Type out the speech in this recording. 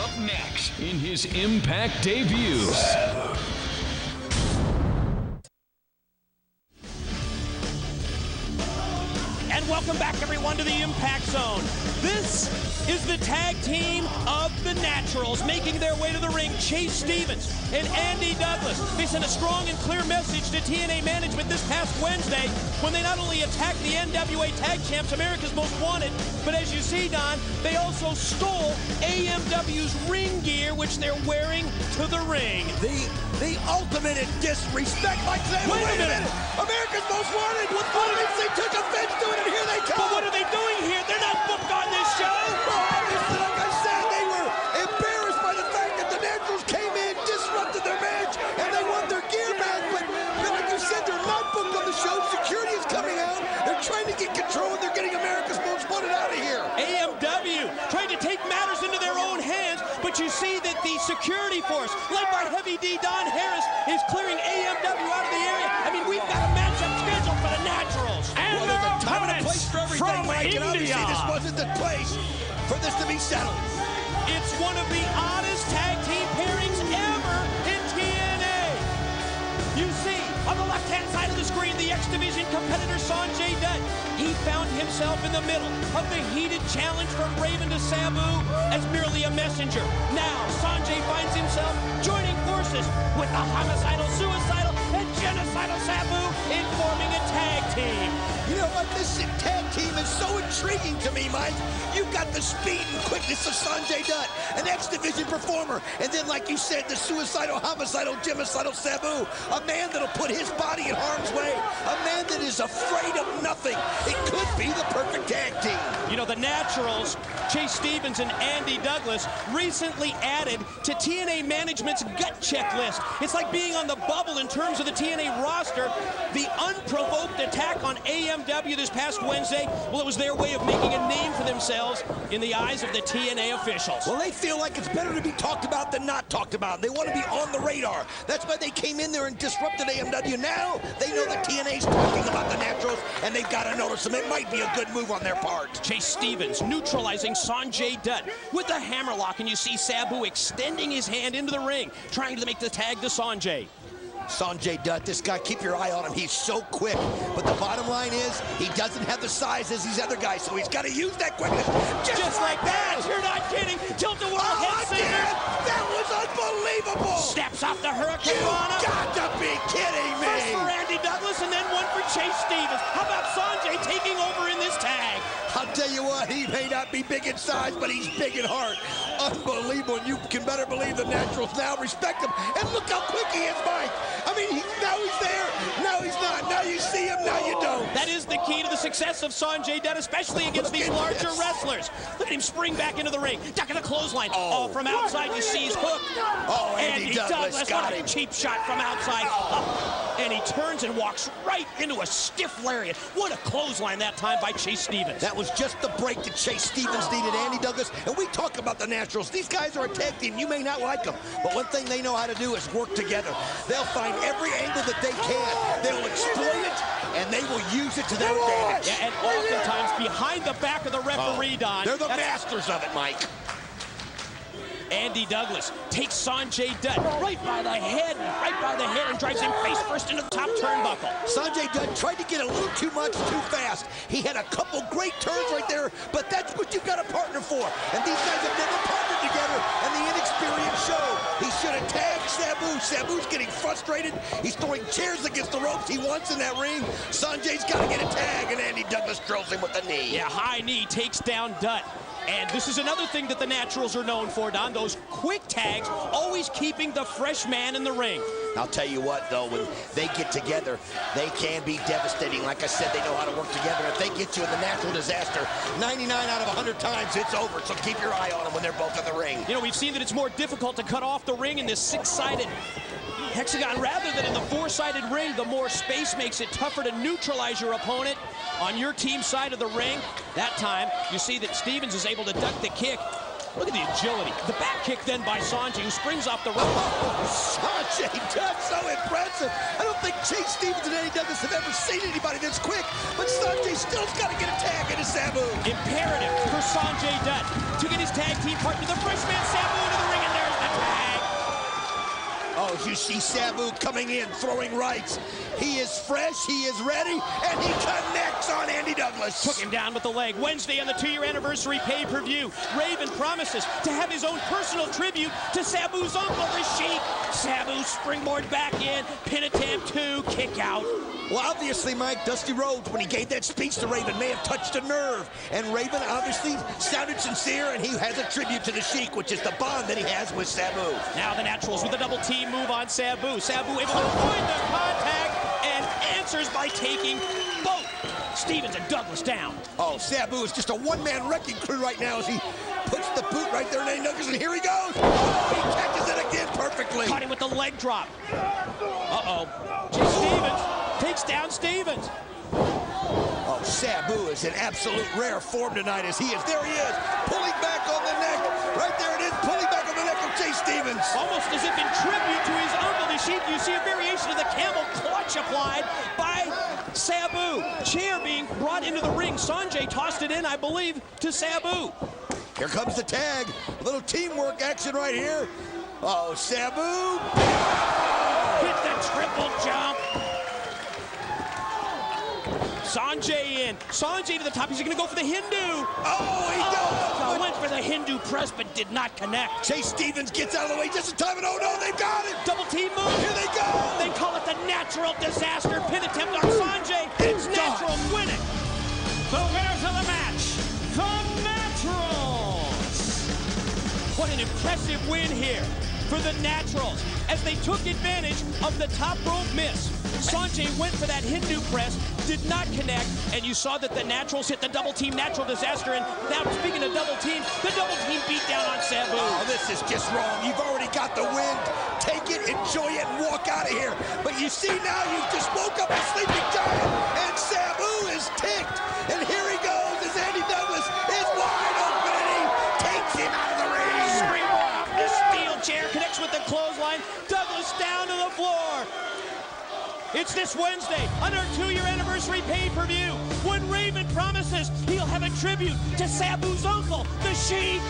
Up next in his Impact debut. And welcome back, everyone, to the Impact Zone. This is the tag team of the Naturals, making their way to the ring. Chase Stevens and Andy Douglas. They sent a strong and clear message to TNA management this past Wednesday when they not only attacked the NWA Tag Champs, America's Most Wanted, but as you see, Don, they also stole AMW's ring gear, which they're wearing to the ring. The ultimate in disrespect, like saying, wait a minute, America's Most Wanted, they took offense to it, and here they come. But what are they doing here? They're not booked on this show. Obviously, like I said, they were embarrassed by the fact that the Naturals came in, disrupted their match, and they want their gear back. But like you said, they're not booked on the show. Security is coming out. They're trying to get control, and they're getting America's Most Wanted out of here. AMW trying to take matters into their own hands, but you see that the security force, led by Heavy D Don Harris, is clearing AMW out of the area. I mean, we've got a matchup scheduled for the Naturals. And well, there's a time and a place for everything, Mike, India. and obviously this wasn't the place for this to be settled. It's one of the oddest tag team pairings ever in TNA. You see, on the left-hand side of the screen, the X Division competitor Sonjay Dutt. He found himself in the middle of the heated challenge from Raven to Sabu as merely a messenger. Now, Sonjay finds himself joining forces with the homicidal, suicidal, and genocidal Sabu in forming a tag team. You know what? This tag team is so intriguing to me, Mike. You've got the speed and quickness of Sonjay Dutt, an X-Division performer, and then, like you said, the suicidal, homicidal, genocidal Sabu, a man that'll put his body in harm's way, a man that is afraid of nothing. It could be the perfect tag team. You know, the Naturals, Chase Stevens and Andy Douglas, recently added to TNA management's gut checklist. It's like being on the bubble in terms of the TNA roster. The unprovoked attack on AMW this past Wednesday, well, it was their way of making a name for themselves in the eyes of the TNA officials. Well, they feel like it's better to be talked about than not talked about. They want to be on the radar. That's why they came in there and disrupted AMW. Now they know that TNA's talking about the Naturals, and they've got to notice them. It might be a good move on their part. Chase Stevens neutralizing Sonjay Dutt with a hammerlock, and you see Sabu extending his hand into the ring, trying to make the tag to Sonjay. Sonjay Dutt, this guy, keep your eye on him. He's so quick. But the bottom line is, he doesn't have the size as these other guys, so he's got to use that quickness. Just like that. You're not kidding. Tilt-a-whirl head scissors. That was unbelievable. Snaps off the Hurricane Rana. You got to be kidding me. First for Andy Douglas and then one for Chase Stevens. How about Sonjay taking over in this tag? I'll tell you what, he may not be big in size, but he's big in heart. Unbelievable, and you can better believe the Naturals now respect him. And look how quick he is, Mike. I mean, now he's there, now he's not. Now you see him, now you don't. That is the key to the success of Sonjay Dutt, especially against these larger wrestlers. Look at him spring back into the ring, ducking a clothesline. Oh, from outside you see his hook. Oh, Andy Douglas got what a him. cheap shot from outside. And he turns and walks right into a stiff lariat. What a clothesline that time by Chase Stevens. That was just the break that Chase Stevens needed, Andy Douglas. And we talk about the Naturals. These guys are a tag team. You may not like them, but one thing they know how to do is work together. They'll find every angle that they can. They'll exploit it, and they will use it to their advantage. Yeah, and oftentimes behind the back of the referee, Don. They're the masters of it, Mike. Andy Douglas takes Sonjay Dutt right by the head, and drives him face first into the top turnbuckle. Sonjay Dutt tried to get a little too much too fast. He had a couple great turns right there, but that's what you've got a partner for. And these guys have never partnered together, and the inexperience showed. He should have tagged Sabu. Sabu's getting frustrated. He's throwing chairs against the ropes he wants in that ring. Sonjay's got to get a tag, and Andy Douglas drills him with the knee. Yeah, high knee takes down Dutt. And this is another thing that the Naturals are known for, Don, those quick tags, always keeping the fresh man in the ring. I'll tell you what, though, when they get together, they can be devastating. Like I said, they know how to work together. If they get you in the natural disaster, 99 out of 100 times, it's over. So keep your eye on them when they're both in the ring. You know, we've seen that it's more difficult to cut off the ring in this six-sided hexagon rather than in the four-sided ring. The more space makes it tougher to neutralize your opponent on your team side of the ring. That time, you see that Stevens is able to duck the kick. Look at the agility. The back kick then by Sonjay, who springs off the rope. Sonjay Dutt, so impressive. I don't think Chase Stevens and Andy Douglas have ever seen anybody this quick, but Sonjay still's got to get a tag into Sabu. Imperative for Sonjay Dutt to get his tag team partner, the freshman Sabu, into the as you see Sabu coming in, throwing rights. He is fresh, he is ready, and he connects on Andy Douglas. Took him down with the leg. Wednesday on the 2-year anniversary pay-per-view. Raven promises to have his own personal tribute to Sabu's uncle, the Sheik. Sabu springboard back in, pin attempt 2, kick out. Well, obviously, Mike, Dusty Rhodes, when he gave that speech to Raven, may have touched a nerve. And Raven obviously sounded sincere, and he has a tribute to the Sheik, which is the bond that he has with Sabu. Now the Naturals with a double team move on Sabu. Sabu able to avoid the contact and answers by taking both Stevens and Douglas down. Oh, Sabu is just a one-man wrecking crew right now as he puts the boot right there in Andy Douglas, and here he goes. Oh, he catches it again perfectly. Caught him with the leg drop. Uh-oh. Stevens takes down Stevens. Oh, Sabu is in absolute rare form tonight as he is. There he is, pulling back on the neck. Right there it is, pulling back on the neck of Chase Stevens. Almost as if in tribute to his uncle, the Sheik. You see a variation of the camel clutch applied by Sabu. Chair being brought into the ring. Sonjay tossed it in, I believe, to Sabu. Here comes the tag. A little teamwork action right here. Oh, Sabu. Hit the triple jump. Sonjay in. Sonjay to the top. He's going to go for the Hindu. Oh, he does. Went for the Hindu press, but did not connect. Chase Stevens gets out of the way just in time, and oh no, they've got it. Double team move. Here they go. They call it the natural disaster. Pin attempt on Sonjay. It's natural winning. The winners of the match, the Naturals. What an impressive win here for the Naturals as they took advantage of the top rope miss. Sonjay went for that Hindu press, did not connect, and you saw that the Naturals hit the double team natural disaster. And now, speaking of double team, the double team beat down on Sabu. Oh, this is just wrong. You've already got the win. Take it, enjoy it, and walk out of here. But you see now, you've just woke up a sleeping giant, and Sabu is ticked. And here he goes as Andy Douglas is wide open, and he takes him out of the ring. Springboard off the steel chair, connects with the clothesline. Douglas down to the floor. It's this Wednesday on our 2-year anniversary pay-per-view when Raven promises he'll have a tribute to Sabu's uncle, the Sheik.